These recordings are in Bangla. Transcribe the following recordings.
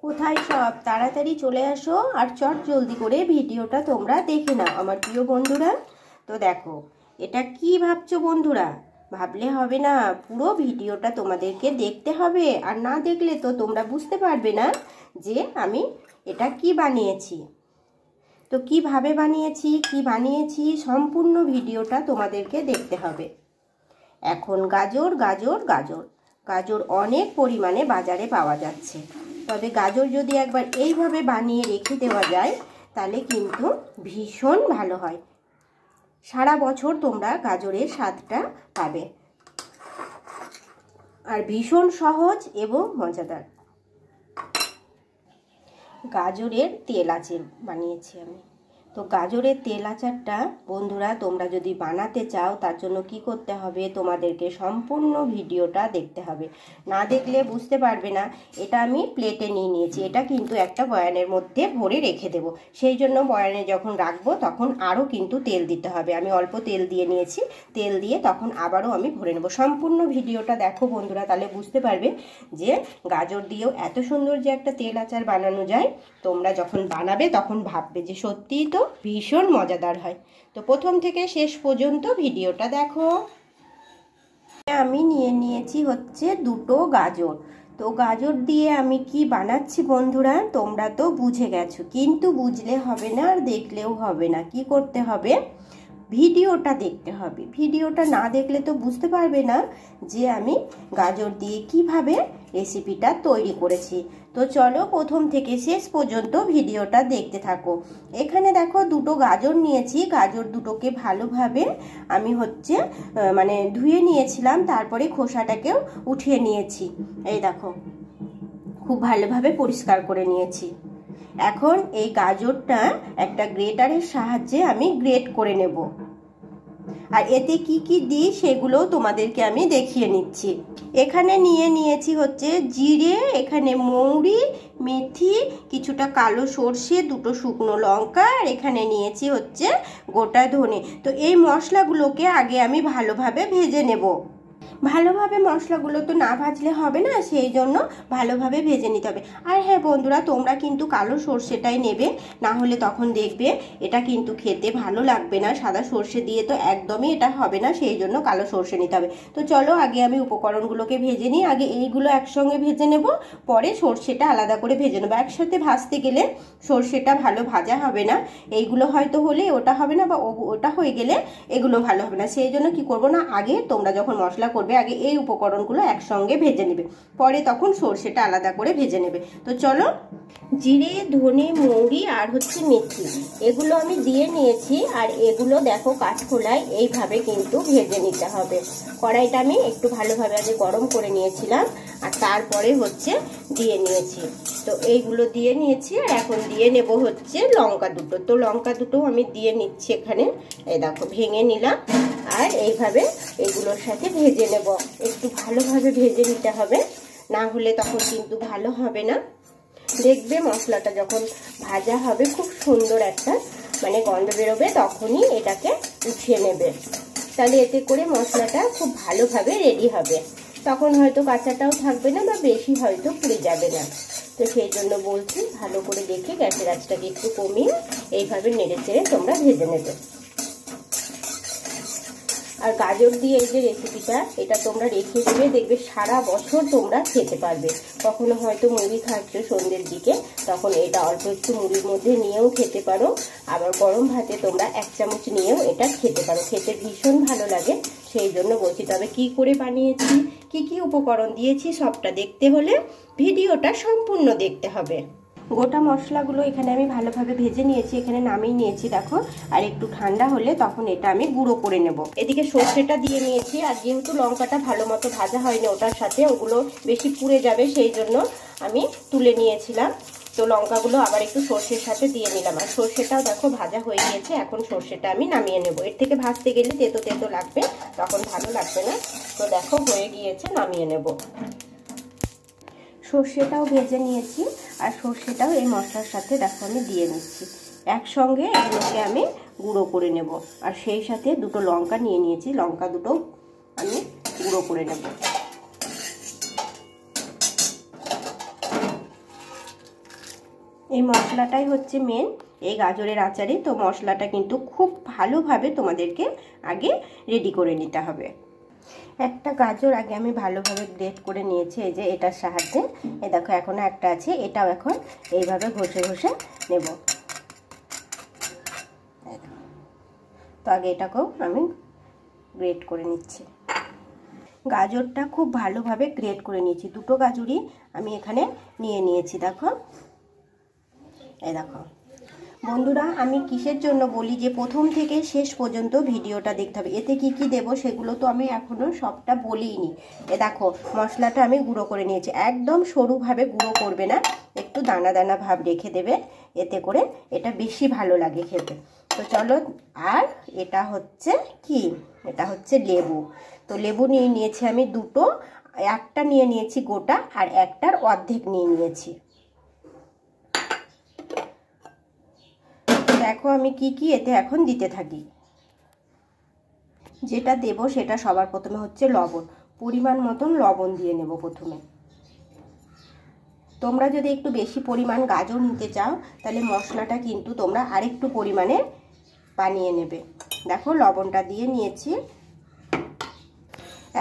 কোথায় সব তাড়াতাড়ি চলে আসো আর চট জলদি করে ভিডিওটা তোমরা দেখে নাও আমার প্রিয় বন্ধুরা। তো দেখো, এটা কি ভাবছো বন্ধুরা? ভাবলে হবে না, পুরো ভিডিওটা তোমাদেরকে দেখতে হবে। আর না দেখলে তো তোমরা বুঝতে পারবে না যে আমি এটা কি বানিয়েছি। তো কিভাবে বানিয়েছি, কি বানিয়েছি, সম্পূর্ণ ভিডিওটা তোমাদেরকে দেখতে হবে। এখন গাজর গাজর গাজর গাজর অনেক পরিমাণে বাজারে পাওয়া যাচ্ছে। তবে গাজর যদি একবার এইভাবে বানিয়ে রেখে দেওয়া যায় তাহলে কিন্তু ভীষণ ভালো হয়। সারা বছর তোমরা গাজরের স্বাদটা পাবে। আর ভীষণ সহজ এবং মজাদার। গাজরের তেল আচার বানিয়েছি আমি। তো গাজরের তেল আচারটা বন্ধুরা তোমরা যদি বানাতে চাও তার জন্য কি করতে হবে, তোমাদেরকে সম্পূর্ণ ভিডিওটা দেখতে হবে। না দেখলে বুঝতে পারবে না। এটা আমি প্লেটে নিয়ে নিয়েছি। এটা কিন্তু একটা বয়ানের মধ্যে ভরে রেখে দেব। সেই জন্য বয়ানে যখন রাখবো তখন আরও কিন্তু তেল দিতে হবে। আমি অল্প তেল দিয়ে নিয়েছি। তেল দিয়ে তখন আবারও আমি ভরে নেব। সম্পূর্ণ ভিডিওটা দেখো বন্ধুরা, তাহলে বুঝতে পারবে যে গাজর দিয়েও এত সুন্দর যে একটা তেল আচার বানানো যায়। তোমরা যখন বানাবে তখন ভাববে যে সত্যিই তো ভীষণ মজাদার হয়। তো প্রথম থেকে শেষ পর্যন্ত ভিডিওটা দেখো। আমি নিয়ে নিয়েছি হচ্ছে দুটো গাজর। তো গাজর দিয়ে আমি কি বানাচ্ছি বন্ধুরা তোমরা তো বুঝে গেছো, কিন্তু বুঝলে হবে না আর দেখলেও হবে না। কি করতে হবে, ভিডিওটা দেখতে হবে। ভিডিওটা না দেখলে তো বুঝতে পারবে না যে আমি গাজর দিয়ে কিভাবে রেসিপিটা তৈরি করেছি। তো চলো প্রথম থেকে শেষ পর্যন্ত ভিডিওটা দেখতে থাকো। এখানে দেখো দুটো গাজর নিয়েছি। গাজর দুটোকে ভালোভাবে আমি হচ্ছে ধুয়ে নিয়েছিলাম, তারপরে খোসাটাকেও উঠিয়ে নিয়েছি। এই দেখো, খুব ভালোভাবে পরিষ্কার করে নিয়েছি। এখন এই গাজরটা একটা গ্রেটারের সাহায্যে আমি গ্রেট করে নেব। আর এতে কি কি দিই সেগুলোও তোমাদেরকে আমি দেখিয়ে নিচ্ছি। এখানে নিয়ে নিয়েছি হচ্ছে জিরে, এখানে মৌরি, মেথি, কিছুটা কালো সর্ষে, দুটো শুকনো লঙ্কা, আর এখানে নিয়েছি হচ্ছে গোটা ধনে। তো এই মশলাগুলোকে আগে আমি ভালোভাবে ভেজে নেব। ভালোভাবে মশলাগুলো তো না ভাজলে হবে না, সেই জন্য ভালোভাবে ভেজে নিতে হবে। আর হ্যাঁ বন্ধুরা, তোমরা কিন্তু কালো সর্ষেটাই নেবে, না হলে তখন দেখবে এটা কিন্তু খেতে ভালো লাগবে না। সাদা সর্ষে দিয়ে তো একদমই এটা হবে না, সেই জন্য কালো সর্ষে নিতে হবে। তো চলো আগে আমি উপকরণগুলোকে ভেজে নিই। আগে এইগুলো একসঙ্গে ভেজে নেব, পরে সর্ষেটা আলাদা করে ভেজে নেবো। একসাথে ভাজতে গেলে সর্ষেটা ভালো ভাজা হবে না। এইগুলো হয়তো হলে ওটা হবে না, বা ওটা হয়ে গেলে এগুলো ভালো হবে না। সেই জন্য কি করবো না, আগে তোমরা যখন মশলা করবে আগে এই উপকরণগুলো একসঙ্গে ভেজে নেবে, পরে তখন সর্ষেটা আলাদা করে ভেজে নেবে। তো চলো, জিরে, ধনে, মৌরি আর হচ্ছে মেথি এগুলো আমি দিয়ে নিয়েছি। আর এগুলো দেখো কাঠখোলায় এইভাবে কিন্তু ভেজে নিতে হবে। কড়াইটা আমি একটু ভালোভাবে আগে গরম করে নিয়েছিলাম, আর তারপরে হচ্ছে দিয়ে নিয়েছি। তো এইগুলো দিয়ে নিয়েছি। আর এখন দিয়ে নেব হচ্ছে লঙ্কা দুটো। তো লঙ্কা দুটো আমি দিয়ে নিচ্ছি এখানে। এই দেখো ভেঙে নিলাম। আর এইভাবে এগুলোর সাথে ভেজে নেব। একটু ভালোভাবে ভেজে নিতে হবে, না হলে তখন কিন্তু ভালো হবে না। দেখবে মশলাটা যখন ভাজা হবে খুব সুন্দর একটা গন্ধ বেরোবে, তখনই এটাকে উঠিয়ে নেবে। তাহলে এতে করে মশলাটা খুব ভালোভাবে রেডি হবে। তখন হয়তো কাঁচাটাও থাকবে না, বা বেশি হয়তো পুড়ে যাবে না। তো সেই জন্য বলছি, ভালো করে দেখে গ্যাসের আঁচটাকে একটু কমিয়ে এইভাবে নেড়ে চেড়ে তোমরা ভেজে নেবে। আর গাজর দিয়ে এই যে রেসিপিটা, এটা তোমরা রেখে দেবে, দেখবে সারা বছর তোমরা খেতে পারবে। কখনো হয়তো মুড়ি খাচ্ছ সন্ধ্যের দিকে, তখন এটা অল্প একটু মুড়ির মধ্যে নিয়েও খেতে পারো। আবার গরম ভাতে তোমরা 1 চামচ নিয়েও এটা খেতে পারো। খেতে ভীষণ ভালো লাগে, সেই জন্য বলছি। তবে কি করে বানিয়েছি, কি কি উপকরণ দিয়েছি সবটা দেখতে হলে ভিডিওটা সম্পূর্ণ দেখতে হবে। গোটা মশলাগুলো এখানে আমি ভালোভাবে ভেজে নিয়েছি, এখানে নামিয়ে নিয়েছি দেখো। আর একটু ঠান্ডা হলে তখন এটা আমি গুঁড়ো করে নেব। এদিকে সর্ষেটা দিয়ে নিয়েছি। আর যেহেতু লঙ্কাটা ভালো মতো ভাজা হয়নি ওটার সাথে, ওগুলো বেশি পুড়ে যাবে, সেই জন্য আমি তুলে নিয়েছিলাম। তো লঙ্কাগুলো আবার একটু সর্ষের সাথে দিয়ে নিলাম। আর সর্ষেটাও দেখো ভাজা হয়ে গিয়েছে। এখন সর্ষেটা আমি নামিয়ে নেব। এর থেকে ভাজতে গেলে তেতো তেতো লাগবে, তখন ভালো লাগবে না। তো দেখো হয়ে গিয়েছে, নামিয়ে নেব। সর্ষেটাও ভেজে নিয়েছি, আর সর্ষেটাও এই মশলার সাথে দেখো আমি দিয়ে নিচ্ছি। একসঙ্গে এগুলোকে আমি গুঁড়ো করে নেব। আর সেই সাথে দুটো লঙ্কা নিয়ে নিয়েছি, লঙ্কা দুটো আমি গুঁড়ো করে নেব। এই মশলাটাই হচ্ছে মেন এই গাজরের আচারে। তো মশলাটা কিন্তু খুব ভালোভাবে তোমাদেরকে আগে রেডি করে নিতে হবে। একটা গাজর আগে আমি ভালোভাবে গ্রেট করে নিয়েছি, এই যে এটার সাহায্যে। এই দেখো এখনো একটা আছে, এটাও এখন এইভাবে ঘষে ঘষে নেব। তো আগে এটাকেও আমি গ্রেট করে নিচ্ছি। গাজরটা খুব ভালোভাবে গ্রেট করে নিয়েছি, দুটো গাজরই আমি এখানে নিয়ে নিয়েছি। দেখো এই দেখো বন্ধুরা, আমি কিসের জন্য বলি যে প্রথম থেকে শেষ পর্যন্ত ভিডিওটা দেখতে হবে। এতে কি কি দেব সেগুলো তো আমি এখনো সবটা বলিনি। এ দেখো মশলাটা আমি গুঁড়ো করে নিয়েছি, একদম সরুভাবে গুঁড়ো করবে না, একটু দানা দানা ভাব রেখে দেবে, এতে করে এটা বেশি ভালো লাগে খেতে। তো চলো, আর এটা হচ্ছে কি, এটা হচ্ছে লেবু। তো লেবু নিয়ে নিয়েছি আমি দুটো, একটা নিয়ে নিয়েছি গোটা আর একটার অর্ধেক নিয়ে নিয়েছি। দেখো আমি কি কি এতে এখন দিতে থাকি। যেটা দেব সেটা সবার প্রথমে হচ্ছে লবণ, পরিমাণ মতন লবণ দিয়ে নেব প্রথমে। তোমরা যদি একটু বেশি পরিমাণ গাজর নিতে চাও তাহলে মশলাটা কিন্তু তোমরা আরেকটু পরিমাণে বানিয়ে নেবে। দেখো লবণটা দিয়ে নিয়েছি।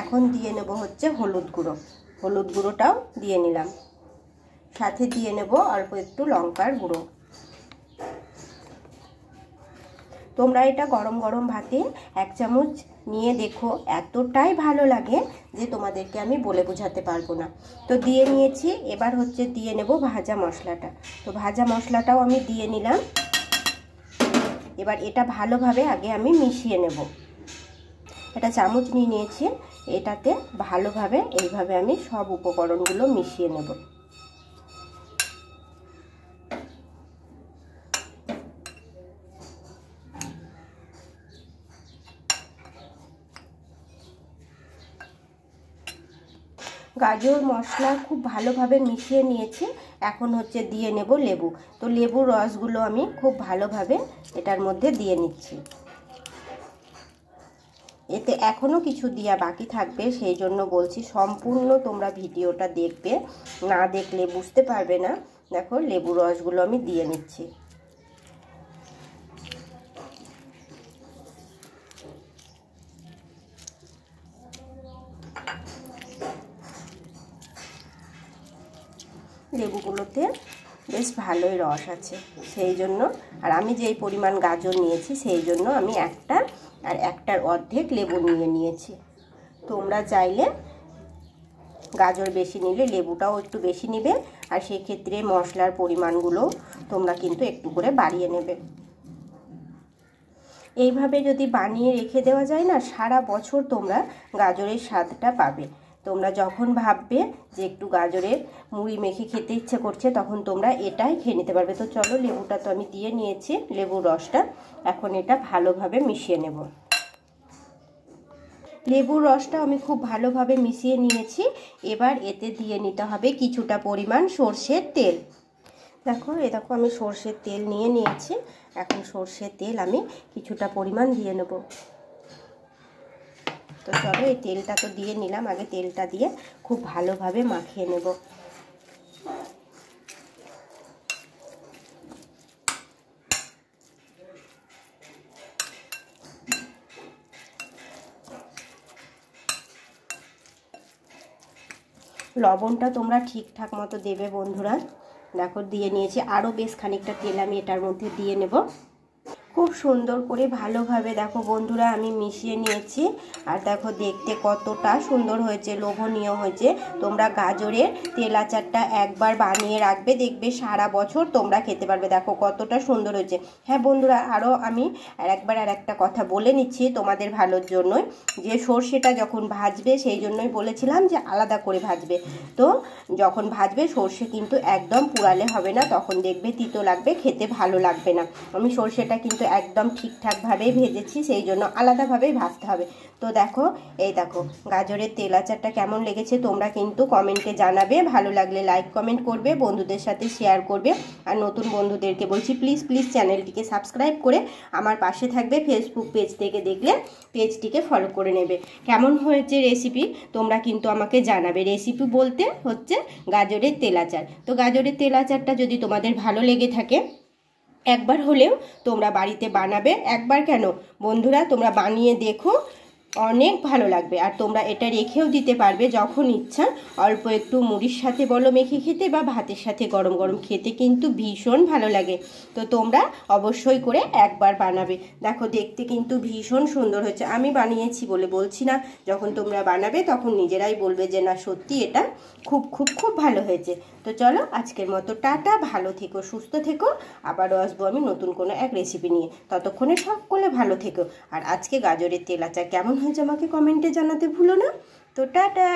এখন দিয়ে নেব হচ্ছে হলুদ গুঁড়ো, হলুদ গুঁড়োটাও দিয়ে নিলাম। সাথে দিয়ে নেব অল্প একটু লঙ্কার গুঁড়ো। তোমরা এটা গরম গরম ভাতে 1 চামচ নিয়ে দেখো, এতটাই ভালো লাগে যে তোমাদেরকে আমি বলে বোঝাতে পারবো না। তো দিয়ে নিয়েছি, এবার হচ্ছে দিয়ে নেব ভাজা মশলাটা। তো ভাজা মশলাটাও আমি দিয়ে নিলাম। এবার এটা ভালোভাবে আগে আমি মিশিয়ে নেব। এটা চামচ নিয়ে নিয়েছি, এটাতে ভালোভাবে এইভাবে আমি সব উপকরণগুলো মিশিয়ে নেব। গাজর মশলা খুব ভালোভাবে মিশিয়ে নিয়েছি। এখন হচ্ছে দিয়ে নেব লেবু। তো লেবুর রসগুলো আমি খুব ভালোভাবে এটার মধ্যে দিয়ে নিচ্ছি। এতে এখনও কিছু দেওয়া বাকি থাকবে, সেই জন্য বলছি সম্পূর্ণ তোমরা ভিডিওটা দেখবে, না দেখলে বুঝতে পারবে না। দেখো লেবুর রসগুলো আমি দিয়ে নিচ্ছি। লেবুগুলোতে বেশ ভালোই রস আছে, সেই জন্য, আর আমি যেই পরিমাণ গাজর নিয়েছি সেই জন্য আমি একটা আর একটার অর্ধেক লেবু নিয়েছি। তোমরা চাইলে গাজর বেশি নিলে লেবুটাও একটু বেশি নেবে, আর সেক্ষেত্রে মশলার পরিমাণগুলো তোমরা কিন্তু একটু করে বাড়িয়ে নেবে। এইভাবে যদি বানিয়ে রেখে দেওয়া যায় না, সারা বছর তোমরা গাজরের স্বাদটা পাবে। তোমরা যখন ভাববে যে একটু গাজরের মুড়ি মেখে খেতে ইচ্ছে করছে, তখন তোমরা এটাই খেয়ে নিতে পারবে। তো চলো, লেবুটা তো আমি দিয়ে নিয়েছি, লেবুর রসটা। এখন এটা ভালোভাবে মিশিয়ে নেব। লেবুর রসটা আমি খুব ভালোভাবে মিশিয়ে নিয়েছি। এবার এতে দিয়ে নিতে হবে কিছুটা পরিমাণ সর্ষের তেল। দেখো দেখো আমি সর্ষের তেল নিয়ে নিয়েছি। এখন সর্ষের তেল আমি কিছুটা পরিমাণ দিয়ে নেব। তো চলো, এই তেলটা তো দিয়ে নিলাম, আগে তেলটা দিয়ে খুব ভালোভাবে মাখিয়ে নেব। লবণটা তোমরা ঠিকঠাক মতো দেবে বন্ধুরা। দেখো দিয়ে নিয়েছি, আরও বেশ খানিকটা তেল আমি এটার মধ্যে দিয়ে নেব। খুব সুন্দর করে ভালোভাবে দেখো বন্ধুরা আমি মিশিয়ে নিয়েছি। আর দেখো দেখতে কতটা সুন্দর হয়েছে, লোভনীয় হয়েছে। তোমরা গাজরের তেল আচারটা একবার বানিয়ে রাখবে, দেখবে সারা বছর তোমরা খেতে পারবে। দেখো কতটা সুন্দর হয়েছে। হ্যাঁ বন্ধুরা, আরও আমি আর একটা কথা বলে নিচ্ছি তোমাদের ভালোর জন্যই, যে সর্ষেটা যখন ভাজবে সেই জন্যই বলেছিলাম যে আলাদা করে ভাজবে। তো যখন ভাজবে সর্ষে কিন্তু একদম পুড়ালে হবে না, তখন দেখবে তিতো লাগবে, খেতে ভালো লাগবে না। আমি সর্ষেটা কিন্তু একদম ঠিকঠাকভাবে ভেজেছি, সেই জন্য আলাদাভাবেই ভাজতে হবে। তো দেখো, এই দেখো গাজরের তেল আচারটা কেমন লেগেছে তোমরা কিন্তু কমেন্টে জানাবে। ভালো লাগলে লাইক কমেন্ট করবে, বন্ধুদের সাথে শেয়ার করবে। আর নতুন বন্ধুদেরকে বলছি প্লিজ প্লিজ চ্যানেলটিকে সাবস্ক্রাইব করে আমার পাশে থাকবে। ফেসবুক পেজ থেকে দেখলে পেজটিকে ফলো করে নেবে। কেমন হয়েছে রেসিপি তোমরা কিন্তু আমাকে জানাবে। রেসিপি বলতে হচ্ছে গাজরের তেল আচার। তো গাজরের তেল আচারটা যদি তোমাদের ভালো লেগে থাকে একবার হলেও তোমরা বাড়িতে বানাবে। একবার কেন বন্ধুরা, তোমরা বানিয়ে দেখো, অনেক ভালো লাগবে। আর তোমরা এটা রেখেও দিতে পারবে যখন ইচ্ছা, অল্প একটু মুড়ির সাথে বলো মেখে খেতে বা ভাতের সাথে গরম গরম খেতে কিন্তু ভীষণ ভালো লাগে। তো তোমরা অবশ্যই করে একবার বানাবে। দেখো দেখতে কিন্তু ভীষণ সুন্দর হয়েছে, আমি বানিয়েছি বলে বলছি না, যখন তোমরা বানাবে তখন নিজেরাই বলবে যে না সত্যি এটা খুব খুব খুব ভালো হয়েছে। তো চলো আজকের মতো টাটা, ভালো থেকো, সুস্থ থেকো। আবারও আসবো আমি নতুন কোনো এক রেসিপি নিয়ে। ততক্ষণে সকলে ভালো থেকো। আর আজকে গাজরের তেল আচার কেমন হয়েছে আমাকে কমেন্টে জানাতে ভুলো না। তো টাটা।